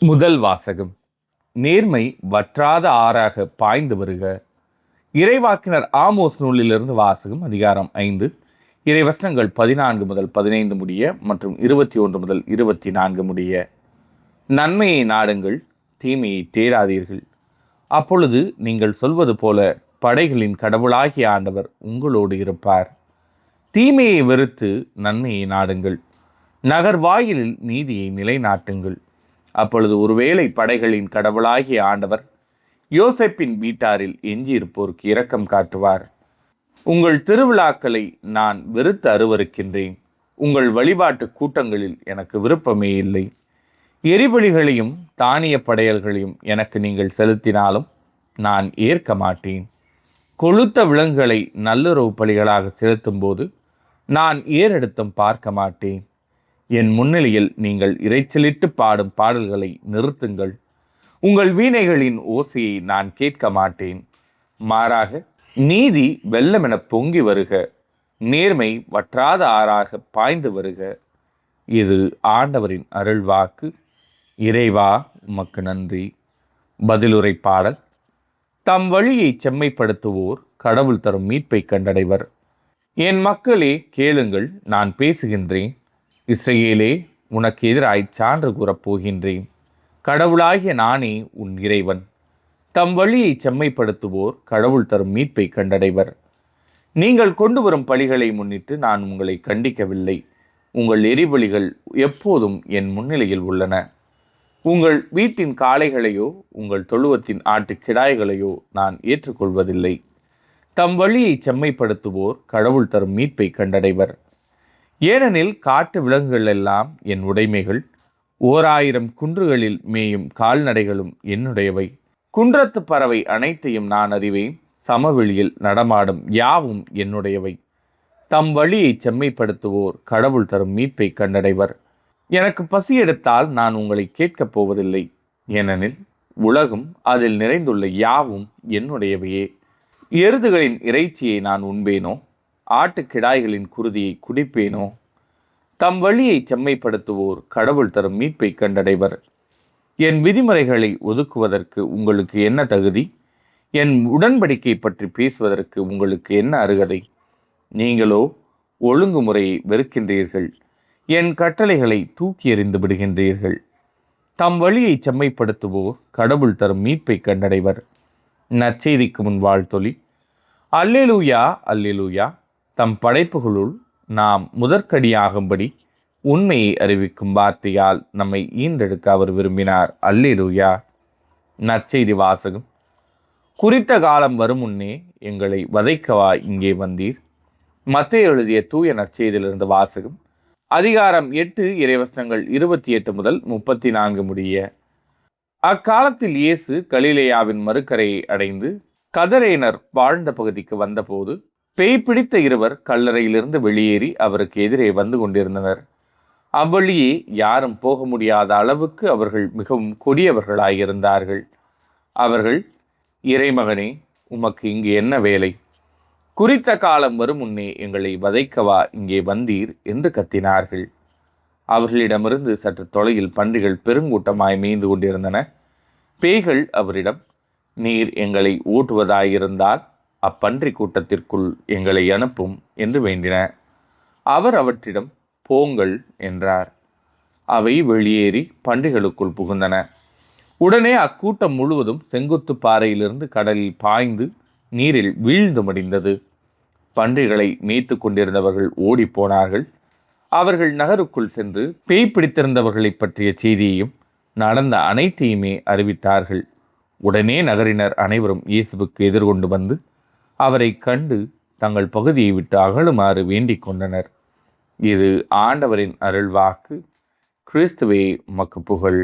முதல் வாசகம். நேர்மை வற்றாத ஆறாக பாய்ந்து வருக. இறைவாக்கினர் ஆமோஸ் நூலிலிருந்து வாசகம். அதிகாரம் 5, இறைவசனங்கள் 14 முதல் 15 முடிய மற்றும் 21 முதல் 24 முடிய. நன்மையை நாடுங்கள், தீமையை தேடாதீர்கள். அப்பொழுது நீங்கள் சொல்வது போல படைகளின் கடவுளாகிய ஆண்டவர் உங்களோடு இருப்பார். தீமையை வெறுத்து நன்மையை நாடுங்கள், நகர் வாயிலில் நீதியை நிலைநாட்டுங்கள். அப்பொழுது ஒருவேளை படைகளின் கடவுளாகிய ஆண்டவர் யோசேப்பின் வீட்டாரில் எஞ்சியிருப்போருக்கு இரக்கம் காட்டுவார். உங்கள் திருவிழாக்களை நான் வெறுத்து அருவருக்கின்றேன். உங்கள் வழிபாட்டு கூட்டங்களில் எனக்கு விருப்பமே இல்லை. எரிபலிகளையும் தானிய படையல்களையும் எனக்கு நீங்கள் செலுத்தினாலும் நான் ஏற்க மாட்டேன். கொழுத்த விலங்குகளை நல்லுறவு பலிகளாக செலுத்தும் போது நான் ஏறெடுத்தும் பார்க்க மாட்டேன். என் முன்னிலையில் நீங்கள் இறைச்சலிட்டு பாடும் பாடல்களை நிறுத்துங்கள். உங்கள் வீணைகளின் ஓசையை நான் கேட்க மாட்டேன். மாறாக நீதி வெள்ளமென பொங்கி வருக, நேர்மை வற்றாத ஆறாக பாய்ந்து வருக. இது ஆண்டவரின் அருள்வாக்கு. இறைவா, உமக்கு நன்றி. பதிலுரை பாடல். தம் வழியை செம்மைப்படுத்துவோர் கடவுள் தரும் மீட்பை கண்டடைவர். என் மக்களே கேளுங்கள், நான் பேசுகின்றேன். இஸ்ரவேலே, உனக்கு எதிராய் சான்று கூறப் போகின்றேன். கடவுளாகிய நானே உன் இறைவன். தம் வழியை செம்மைப்படுத்துவோர் கடவுள் தரும் மீட்பை கண்டடைவர். நீங்கள் கொண்டு வரும் பலிகளை முன்னிட்டு நான் உங்களை கண்டிக்கவில்லை. உங்கள் எரிபலிகள் எப்போதும் என் முன்னிலையில் உள்ளன. உங்கள் வீட்டின் காளைகளையோ உங்கள் தொழுவத்தின் ஆட்டு கிடாய்களையோ நான் ஏற்றுக்கொள்வதில்லை. தம் வழியை செம்மைப்படுத்துவோர் கடவுள் தரும் மீட்பை கண்டடைவர். ஏனெனில் காட்டு விலங்குகள் எல்லாம் என் உடைமைகள். 1000 குன்றுகளில் மேயும் கால்நடைகளும் என்னுடையவை. குன்றத்து பறவை அனைத்தையும் நான் அறிவேன். சமவெளியில் நடமாடும் யாவும் என்னுடையவை. தம் வழியை செம்மைப்படுத்துவோர் கடவுள் தரும் மீட்பை கண்டடைவர். எனக்கு பசி எடுத்தால் நான் உங்களை கேட்கப் போவதில்லை. ஏனெனில் உலகும் அதில் நிறைந்துள்ள யாவும் என்னுடையவையே. எருதுகளின் இறைச்சியை நான் உண்பேனோ? ஆட்டுக்கிடாய்களின் குருதியை குடிப்பேனோ? தம் வழியை செம்மைப்படுத்துவோர் கடவுள் தரும் மீட்பை கண்டடைவர். என் விதிமுறைகளை ஒதுக்குவதற்கு உங்களுக்கு என்ன தகுதி? என் உடன்படிக்கை பற்றி பேசுவதற்கு உங்களுக்கு என்ன அருகதை? நீங்களோ ஒழுங்குமுறையை வெறுக்கின்றீர்கள். என் கட்டளைகளை தூக்கி எறிந்து விடுகின்றீர்கள். தம் வழியை செம்மைப்படுத்துவோர் கடவுள் தரும் மீட்பை கண்டடைவர். நற்செய்திக்கு முன் வாழ்த்தொலி. அல்லேலூயா, அல்லேலூயா. தம் படைப்புகளுள் நாம் முதற்கடியாகும்படி உண்மையை அறிவிக்கும் வார்த்தையால் நம்மை ஈன்றெடுக்க அவர் விரும்பினார். அல்லேலூயா. நற்செய்தி வாசகம். குறித்த காலம் வரும் முன்னே எங்களை வதைக்கவா இங்கே வந்தீர்? மத்தேயு எழுதிய தூய நற்செய்தியிலிருந்து வாசகம். அதிகாரம் 8, இறைவசனங்கள் 28 முதல் 34 முடிய. அக்காலத்தில் இயேசு கலிலேயாவின் மறுக்கரையை அடைந்து கதரேனர் வாழ்ந்த பகுதிக்கு வந்தபோது பேய் பிடித்த இருவர் கல்லறையிலிருந்து வெளியேறி அவருக்கு எதிரே வந்து கொண்டிருந்தனர். அவ்வழியே யாரும் போக முடியாத அளவுக்கு அவர்கள் மிகவும் கொடியவர்களாயிருந்தார்கள். அவர்கள், இறைமகனே, உமக்கு இங்கு என்ன வேலை? குறித்த காலம் வரும் முன்னே எங்களை வதைக்கவா இங்கே வந்தீர் என்று கத்தினார்கள். அவர்களிடமிருந்து சற்று தொலையில் பன்றிகள் பெருங்கூட்டமாய் மேய்ந்து கொண்டிருந்தன. பேய்கள் அவரிடம், நீர் எங்களை ஊட்டுவதாயிருந்தால் அப்பன்றி கூட்டத்திற்குள் எங்களை அனுப்பும் என்று வேண்டின. அவர் அவற்றிடம், போங்கள் என்றார். அவை வெளியேறி பன்றிகளுக்குள் புகுந்தன. உடனே அக்கூட்டம் முழுவதும் செங்குத்து பாறையிலிருந்து கடலில் பாய்ந்து நீரில் வீழ்ந்து மடிந்தது. பன்றிகளை மேய்த்து கொண்டிருந்தவர்கள் ஓடிப்போனார்கள். அவர்கள் நகருக்குள் சென்று பேய் பிடித்திருந்தவர்களை பற்றிய செய்தியையும் நடந்த அனைத்தையுமே அறிவித்தார்கள். உடனே நகரினர் அனைவரும் இயேசுவுக்கு எதிர்கொண்டு வந்து அவரை கண்டு தங்கள் பகுதியை விட்டு அகலுமாறு வேண்டிக் கொண்டனர். இது ஆண்டவரின் அருள்வாக்கு. கிறிஸ்துவே, உமக்கு புகழ்.